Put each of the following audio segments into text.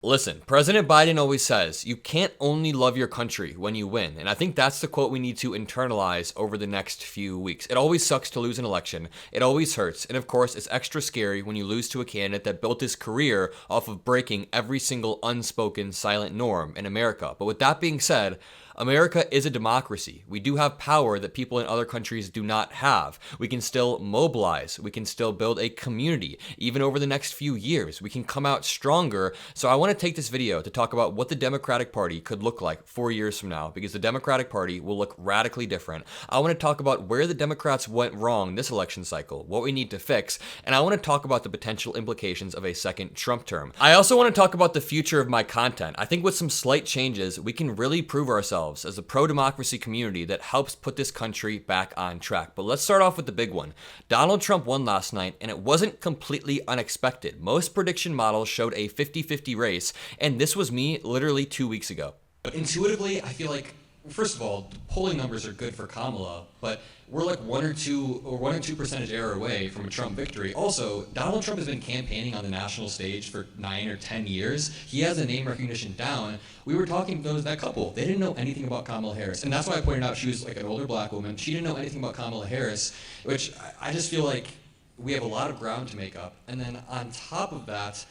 Listen, President Biden always says, you can't only love your country when you win. And I think that's the quote we need to internalize over the next few weeks. It always sucks to lose an election. It always hurts. And of course, it's extra scary when you lose to a candidate that built his career off of breaking every single unspoken silent norm in America. But with that being said, America is a democracy. We do have power that people in other countries do not have. We can still mobilize. We can still build a community. Even over the next few years, we can come out stronger. So I want to take this video to talk about what the Democratic Party could look like 4 years from now, because the Democratic Party will look radically different. I want to talk about where the Democrats went wrong this election cycle, what we need to fix, and I want to talk about the potential implications of a second Trump term. I also want to talk about the future of my content. I think with some slight changes, we can really prove ourselves as a pro-democracy community that helps put this country back on track. But let's start off with the big one. Donald Trump won last night, and it wasn't completely unexpected. Most prediction models showed a 50-50 race, and this was me literally 2 weeks ago. But intuitively, I feel like, first of all, the polling numbers are good for Kamala, but we're like one or two percentage error away from a Trump victory. Also, Donald Trump has been campaigning on the national stage for 9 or 10 years. He has a name recognition down. We were talking to that couple. They didn't know anything about Kamala Harris. And that's why I pointed out she was like an older black woman. She didn't know anything about Kamala Harris, which I just feel like we have a lot of ground to make up. And then on top of that,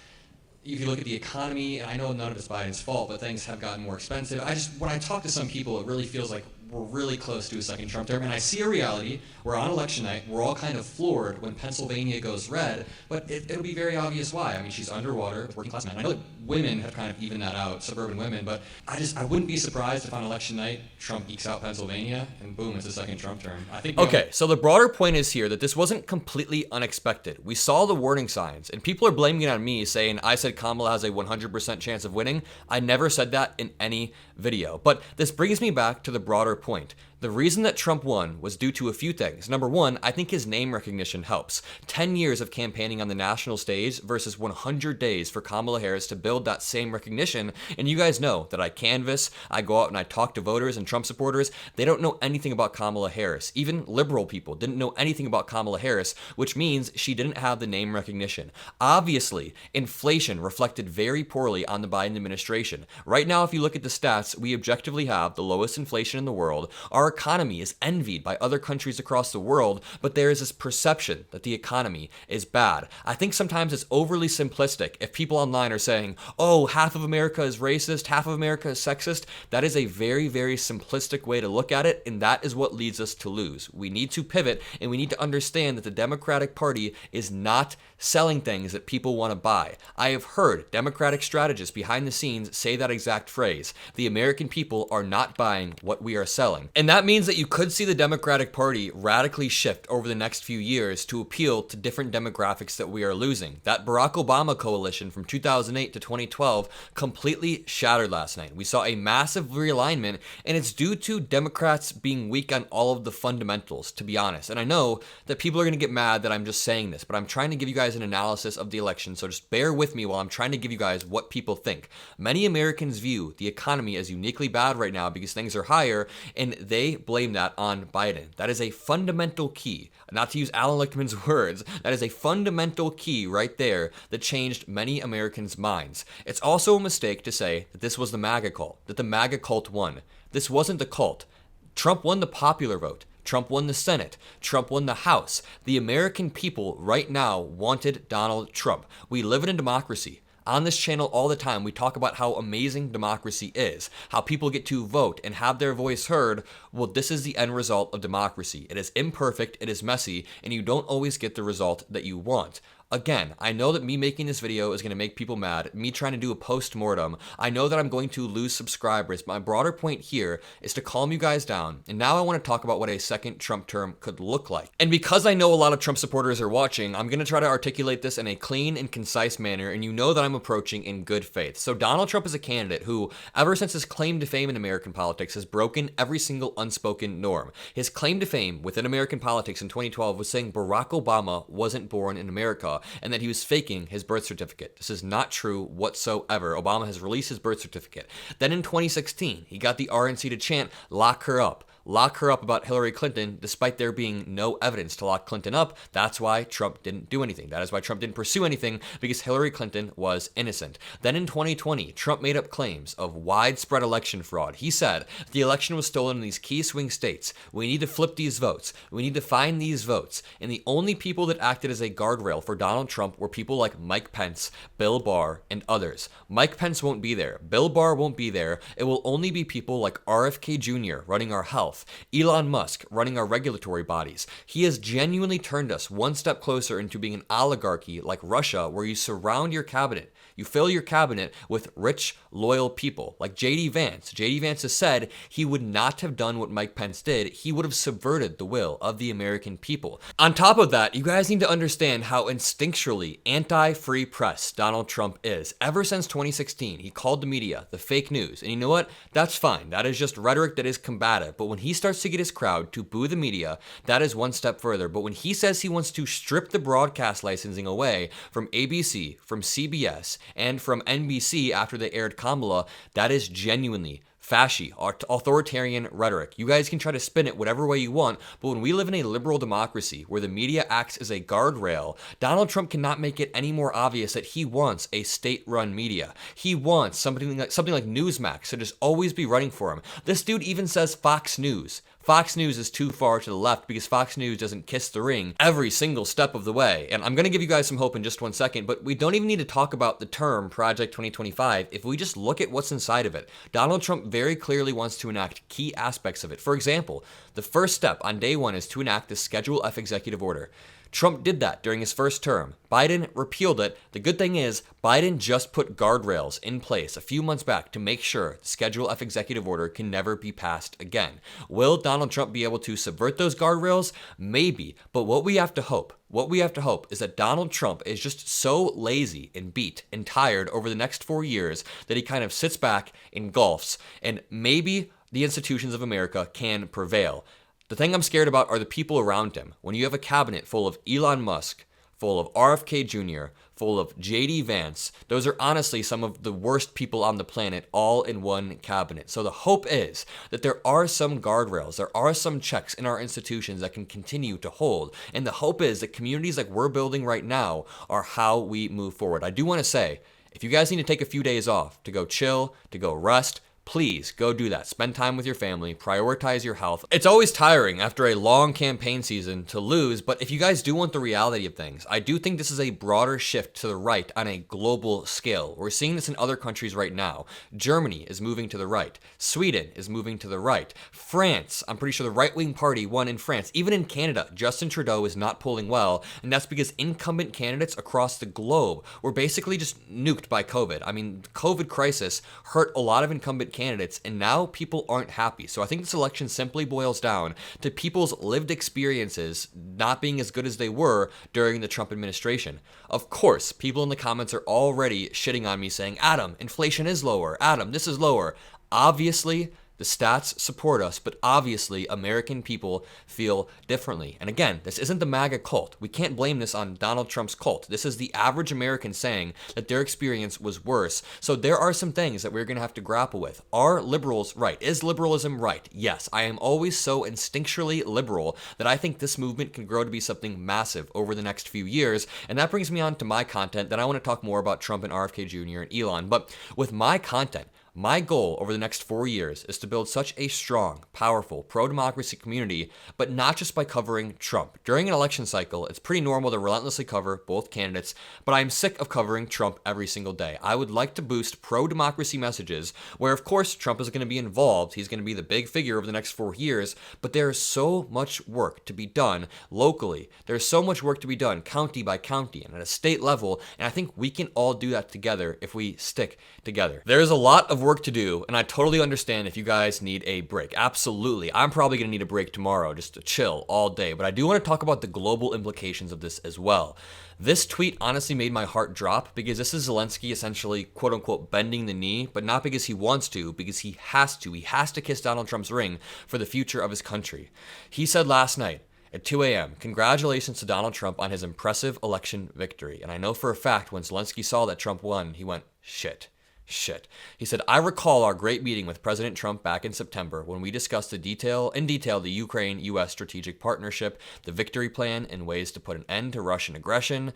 if you look at the economy, and I know none of it's Biden's fault, but things have gotten more expensive. When I talk to some people, it really feels like we're really close to a second Trump term. And I see a reality where on election night, we're all kind of floored when Pennsylvania goes red, but it'll be very obvious why. I mean, she's underwater with working class men. I know that women have kind of evened that out, suburban women, but I wouldn't be surprised if on election night, Trump ekes out Pennsylvania, and boom, it's a second Trump term. Okay, so the broader point is here that this wasn't completely unexpected. We saw the warning signs, and people are blaming it on me, saying I said Kamala has a 100% chance of winning. I never said that in any video. But this brings me back to the broader point. The reason that Trump won was due to a few things. Number one, I think his name recognition helps. 10 years of campaigning on the national stage versus 100 days for Kamala Harris to build that same recognition. And you guys know that I canvass, I go out and I talk to voters and Trump supporters. They don't know anything about Kamala Harris. Even liberal people didn't know anything about Kamala Harris, which means she didn't have the name recognition. Obviously, inflation reflected very poorly on the Biden administration. Right now, if you look at the stats, we objectively have the lowest inflation in the world. Our economy is envied by other countries across the world, but there is this perception that the economy is bad. I think sometimes it's overly simplistic if people online are saying, oh, half of America is racist, half of America is sexist. That is a very, very simplistic way to look at it, and that is what leads us to lose. We need to pivot, and we need to understand that the Democratic Party is not selling things that people want to buy. I have heard Democratic strategists behind the scenes say that exact phrase. The American people are not buying what we are selling. And that means that you could see the Democratic Party radically shift over the next few years to appeal to different demographics that we are losing. That Barack Obama coalition from 2008 to 2012 completely shattered last night. We saw a massive realignment, and it's due to Democrats being weak on all of the fundamentals, to be honest. And I know that people are going to get mad that I'm just saying this, but I'm trying to give you guys an analysis of the election, so just bear with me while I'm trying to give you guys what people think. Many Americans view the economy as uniquely bad right now because things are higher, and they blame that on Biden. That is a fundamental key. Not to use Alan Lichtman's words, that is a fundamental key right there that changed many Americans' minds. It's also a mistake to say that this was the MAGA cult, that the MAGA cult won. This wasn't the cult. Trump won the popular vote. Trump won the Senate. Trump won the House. The American people right now wanted Donald Trump. We live in a democracy. On this channel all the time, we talk about how amazing democracy is, how people get to vote and have their voice heard. Well, this is the end result of democracy. It is imperfect, it is messy, and you don't always get the result that you want. Again, I know that me making this video is going to make people mad, me trying to do a post-mortem. I know that I'm going to lose subscribers. My broader point here is to calm you guys down, and now I want to talk about what a second Trump term could look like. And because I know a lot of Trump supporters are watching, I'm going to try to articulate this in a clean and concise manner, and you know that I'm approaching in good faith. So Donald Trump is a candidate who, ever since his claim to fame in American politics, has broken every single unspoken norm. His claim to fame within American politics in 2012 was saying Barack Obama wasn't born in America, and that he was faking his birth certificate. This is not true whatsoever. Obama has released his birth certificate. Then in 2016, he got the RNC to chant, "Lock her up. lock her up about Hillary Clinton despite there being no evidence to lock Clinton up. That's why Trump didn't do anything. That is why Trump didn't pursue anything, because Hillary Clinton was innocent. Then in 2020, Trump made up claims of widespread election fraud. He said the election was stolen in these key swing states. We need to flip these votes. We need to find these votes. And the only people that acted as a guardrail for Donald Trump were people like Mike Pence, Bill Barr, and others. Mike Pence won't be there. Bill Barr won't be there. It will only be people like RFK Jr. running our health, Elon Musk running our regulatory bodies. He has genuinely turned us one step closer into being an oligarchy like Russia, where you surround your cabinet. You fill your cabinet with rich, loyal people like J.D. Vance. J.D. Vance has said he would not have done what Mike Pence did. He would have subverted the will of the American people. On top of that, you guys need to understand how instinctually anti-free press Donald Trump is. Ever since 2016, he called the media the fake news. And you know what? That's fine. That is just rhetoric that is combative. But when he starts to get his crowd to boo the media, that is one step further. But when he says he wants to strip the broadcast licensing away from ABC, from CBS, and from NBC after they aired Kamala, that is genuinely fasci, authoritarian rhetoric. You guys can try to spin it whatever way you want, but when we live in a liberal democracy where the media acts as a guardrail, Donald Trump cannot make it any more obvious that he wants a state-run media. He wants something like Newsmax to just always be running for him. This dude even says Fox News. Fox News is too far to the left because Fox News doesn't kiss the ring every single step of the way. And I'm going to give you guys some hope in just 1 second, but we don't even need to talk about the term Project 2025 if we just look at what's inside of it. Donald Trump very clearly wants to enact key aspects of it. For example, the first step on day one is to enact the Schedule F executive order. Trump did that during his first term. Biden repealed it. The good thing is, Biden just put guardrails in place a few months back to make sure the Schedule F executive order can never be passed again. Will Donald Trump be able to subvert those guardrails? Maybe. But what we have to hope is that Donald Trump is just so lazy and beat and tired over the next 4 years that he kind of sits back and golfs, and maybe the institutions of America can prevail. The thing I'm scared about are the people around him. When you have a cabinet full of Elon Musk, full of RFK Jr., full of J.D. Vance, those are honestly some of the worst people on the planet all in one cabinet. So the hope is that there are some guardrails, there are some checks in our institutions that can continue to hold. And the hope is that communities like we're building right now are how we move forward. I do want to say, if you guys need to take a few days off to go chill, to go rest, please go do that. Spend time with your family, prioritize your health. It's always tiring after a long campaign season to lose, but if you guys do want the reality of things, I do think this is a broader shift to the right on a global scale. We're seeing this in other countries right now. Germany is moving to the right. Sweden is moving to the right. France, I'm pretty sure the right-wing party won in France. Even in Canada, Justin Trudeau is not polling well, and that's because incumbent candidates across the globe were basically just nuked by COVID. I mean, the COVID crisis hurt a lot of incumbent candidates, and now people aren't happy. So I think this election simply boils down to people's lived experiences not being as good as they were during the Trump administration. Of course, people in the comments are already shitting on me saying, Adam, inflation is lower. Adam, this is lower. Obviously, the stats support us, but obviously American people feel differently. And again, this isn't the MAGA cult. We can't blame this on Donald Trump's cult. This is the average American saying that their experience was worse. So there are some things that we're going to have to grapple with. Are liberals right? Is liberalism right? Yes, I am always so instinctually liberal that I think this movement can grow to be something massive over the next few years. And that brings me on to my content. Then I want to talk more about Trump and RFK Jr. and Elon. But with my content, my goal over the next 4 years is to build such a strong, powerful, pro-democracy community, but not just by covering Trump. During an election cycle, it's pretty normal to relentlessly cover both candidates, but I'm sick of covering Trump every single day. I would like to boost pro-democracy messages where, of course, Trump is going to be involved. He's going to be the big figure over the next 4 years, but there is so much work to be done locally. There's so much work to be done county by county and at a state level, and I think we can all do that together if we stick together. There is a lot of work to do, and I totally understand if you guys need a break. Absolutely. I'm probably going to need a break tomorrow just to chill all day, but I do want to talk about the global implications of this as well. This tweet honestly made my heart drop because this is Zelensky essentially quote unquote bending the knee, but not because he wants to, because he has to. He has to kiss Donald Trump's ring for the future of his country. He said last night at 2 a.m., congratulations to Donald Trump on his impressive election victory. And I know for a fact when Zelensky saw that Trump won, he went, shit. Shit. He said, I recall our great meeting with President Trump back in September when we discussed in detail the Ukraine-U.S. strategic partnership, the victory plan, and ways to put an end to Russian aggression.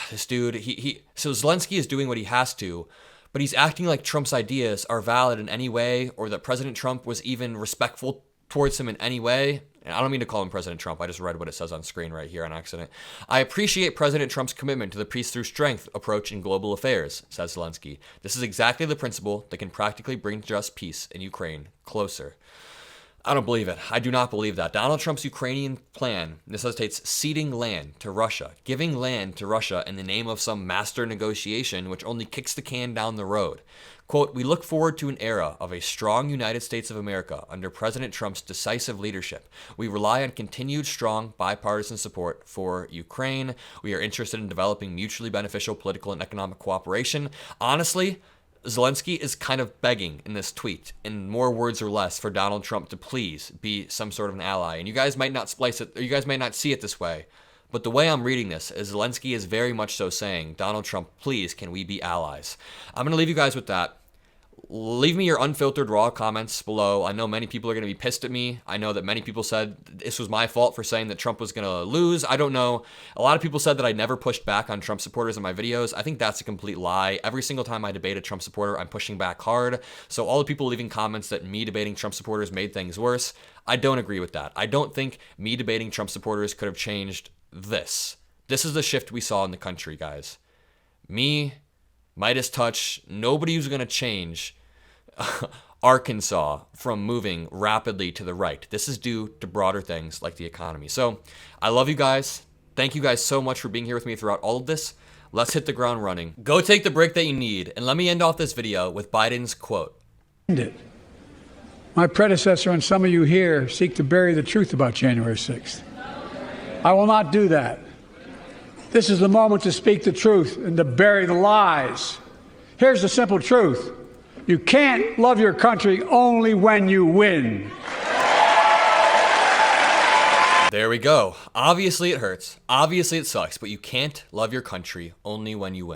This dude, so Zelensky is doing what he has to, but he's acting like Trump's ideas are valid in any way, or that President Trump was even respectful towards him in any way. And I don't mean to call him President Trump. I just read what it says on screen right here on accident. I appreciate President Trump's commitment to the peace through strength approach in global affairs, says Zelensky. This is exactly the principle that can practically bring just peace in Ukraine closer. I don't believe it. I do not believe that. Donald Trump's Ukrainian plan necessitates ceding land to Russia, giving land to Russia in the name of some master negotiation which only kicks the can down the road. Quote, we look forward to an era of a strong United States of America under President Trump's decisive leadership. We rely on continued strong bipartisan support for Ukraine. We are interested in developing mutually beneficial political and economic cooperation. Honestly, Zelensky is kind of begging in this tweet, in more words or less, for Donald Trump to please be some sort of an ally. And you guys might not splice it, or you guys might not see it this way, but the way I'm reading this is Zelensky is very much so saying, Donald Trump, please, can we be allies? I'm going to leave you guys with that. Leave me your unfiltered raw comments below. I know many people are going to be pissed at me. I know that many people said this was my fault for saying that Trump was going to lose. I don't know. A lot of people said that I never pushed back on Trump supporters in my videos. I think that's a complete lie. Every single time I debate a Trump supporter, I'm pushing back hard. So all the people leaving comments that me debating Trump supporters made things worse, I don't agree with that. I don't think me debating Trump supporters could have changed this. This is the shift we saw in the country, guys. Me, MeidasTouch, nobody who's going to change Arkansas from moving rapidly to the right. This is due to broader things like the economy. So I love you guys. Thank you guys so much for being here with me throughout all of this. Let's hit the ground running. Go take the break that you need. And let me end off this video with Biden's quote. My predecessor and some of you here seek to bury the truth about January 6th. I will not do that. This is the moment to speak the truth and to bury the lies. Here's the simple truth. You can't love your country only when you win. There we go. Obviously it hurts. Obviously it sucks, but you can't love your country only when you win.